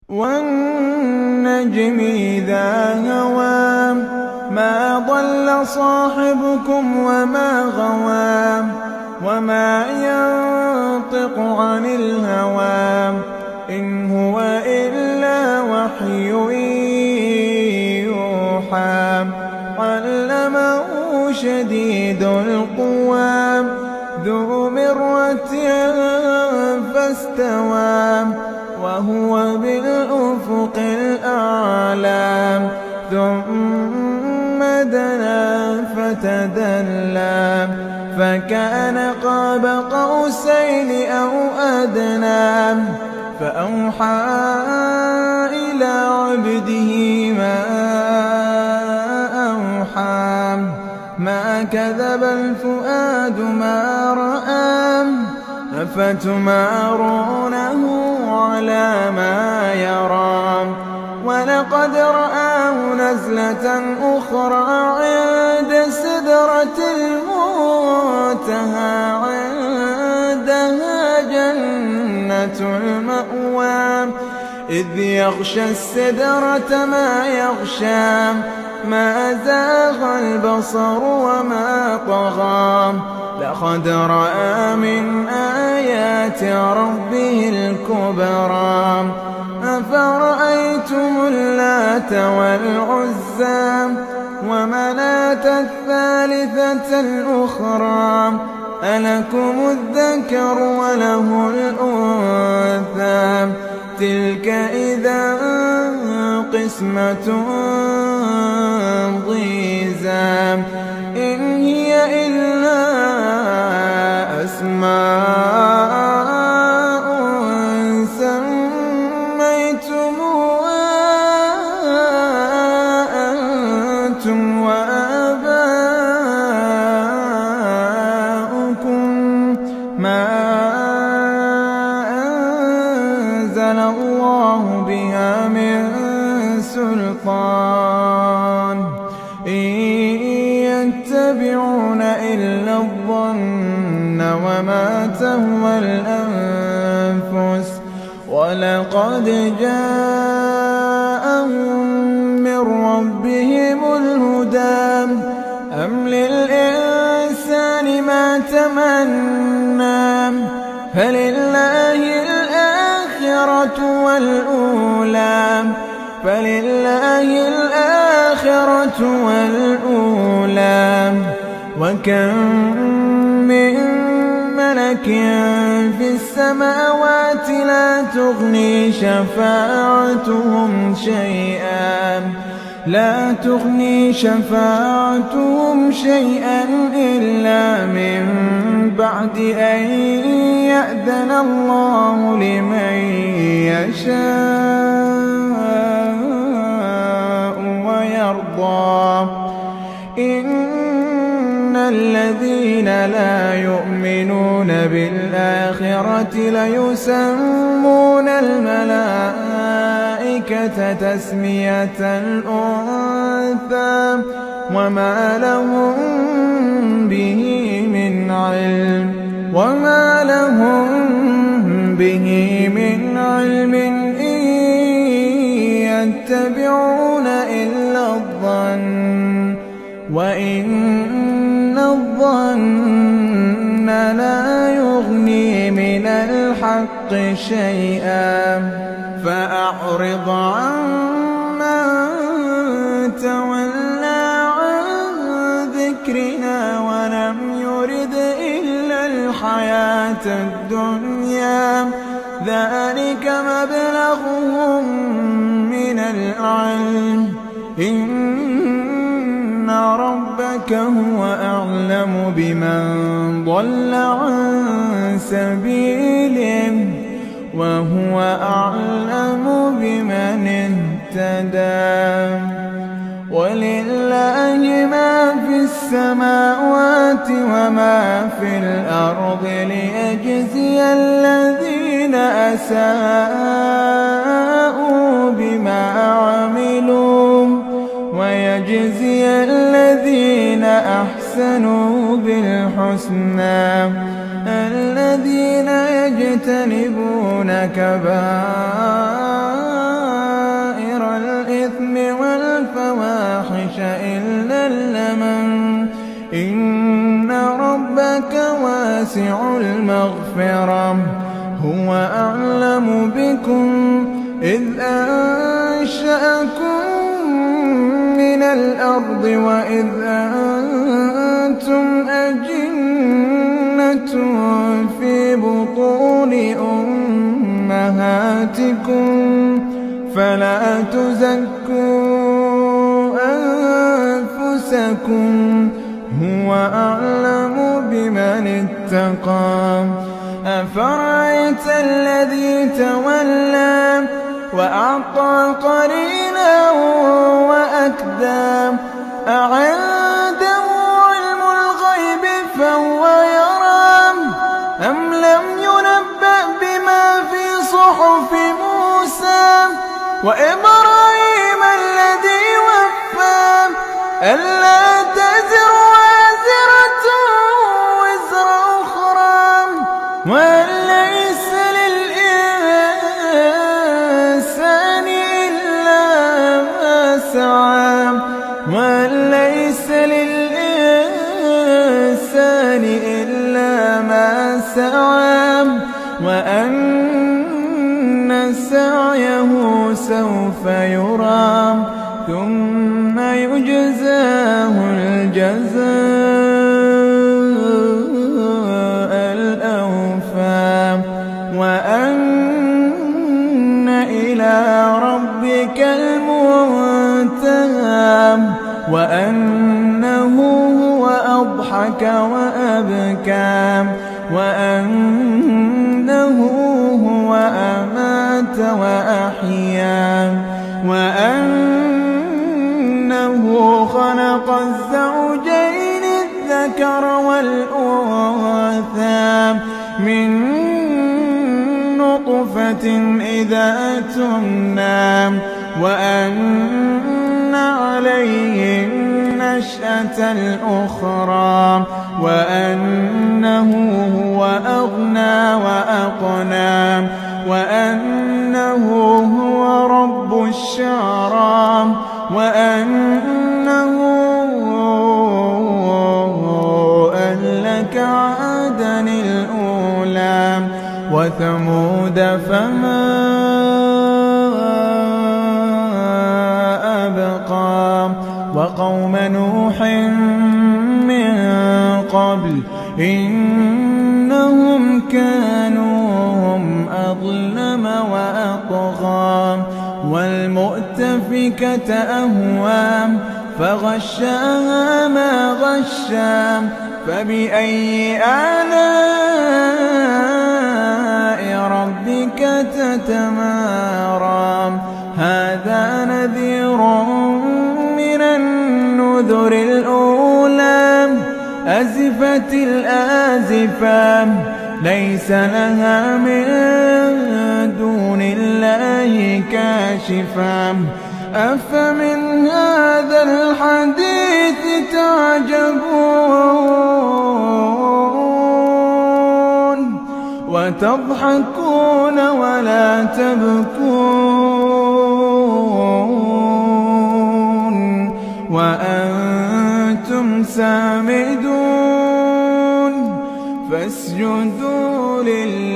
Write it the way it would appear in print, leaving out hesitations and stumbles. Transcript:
والنجم إذا هوى ما ضل صاحبكم وما غوى وما ينطق عن الهوى إن هو إلا وحي يوحى علمه شديد القوى ذو مرة فاستوى وهو بالأفق الأعلى ثم دنا فتدلى فكان قاب قوسين أو أدنى فأوحى إلى عبده ما أوحى ما كذب الفؤاد ما رأى أفتمارونه على ما يرى ولقد رآه نزلة أخرى عند سدرة المنتهى عندها جنة المأوى إذ يغشى السدرة ما يغشى ما زاغ البصر وما طغى لقد رأى من آيات ربه الكبرى أفرأيتم اللات والعزى ومناة الثالثة الأخرى ألكم الذكر وله الأنثى تلك إذا قسمة ضيزى إن هي إلا أسماء سميتموها أنتم وآباؤكم ما أنزل الله بها من سلطان إن يتبعون إلا الظن وما تهوى الأنفس ولقد جاءهم من ربهم الهدى أم للإنسان ما تمنى فلله الآخرة والأولى وكم من ملك في السماوات لا تغني شفاعتهم شيئا إلا من بعد أن يأذن الله لمن يشاء ويرضى إن الذين لا يؤمنون بالآخرة ليسمون الملائكة تسمية الأنثى وما لهم به من علم إن يتبعون إلا الظن وإن الظن لا يغني من الحق شيئا فأعرض عمن تولى عن ذكرنا ولم يرد إلا الحياة الدنيا ذلك مبلغهم من العلم إن ربك هو أعلم بمن ضل عن سبيله وهو أعلم بمن اهتدى ولله ما في السماوات وما في الأرض ليجزي الذين أساءوا بما عملوا ويجزي الذين أحسنوا بالحسنى الذين يجتنبون كبائر مغفرة. هو أعلم بكم إذ أنشأكم من الأرض وإذ أنتم أجنة في بطون أمهاتكم فلا تزكوا أنفسكم هو أعلم بمن اتقى. أفرأيت الذي تولى وأعطى قليلا وأكدى أعنده علم الغيب فهو يرى أم لم ينبأ بما في صحف موسى وإبراهيم الذي وفى ألا تزر وازرة وزر أخرى وأن ليس للإنسان إلا ما سعى وأن ليس للإنسان إلا ما سعى وأن سعيه سوف يرى ثم يجزاه الجزاء الأوفى وأن إلى ربك المنتهى وأنه هو أضحك وأبكى وأنه هو أمات وأحيا وأنه خلق الزوجين الذكر والأنثى من نطفة إذا تمنى وأن عليه النشأة الأخرى وأنه هو أغنى وأقنى وأنه هو رب الشعرى وأنه أهلك عادا الأولى وثمود فما أبقى وقوم نوح من قبل إنهم كانوا هم أظلم وأطغى والمؤتفكة أهوى فغشاها ما غشى فبأي آلاء ربك تتمارى هذا نذير من النذر الأولى أزفت الآزفة ليس لها من دون الله كاشفة أفمن هذا الحديث تعجبون وتضحكون ولا تبكون وأنتم سامدون فاسجدوا لله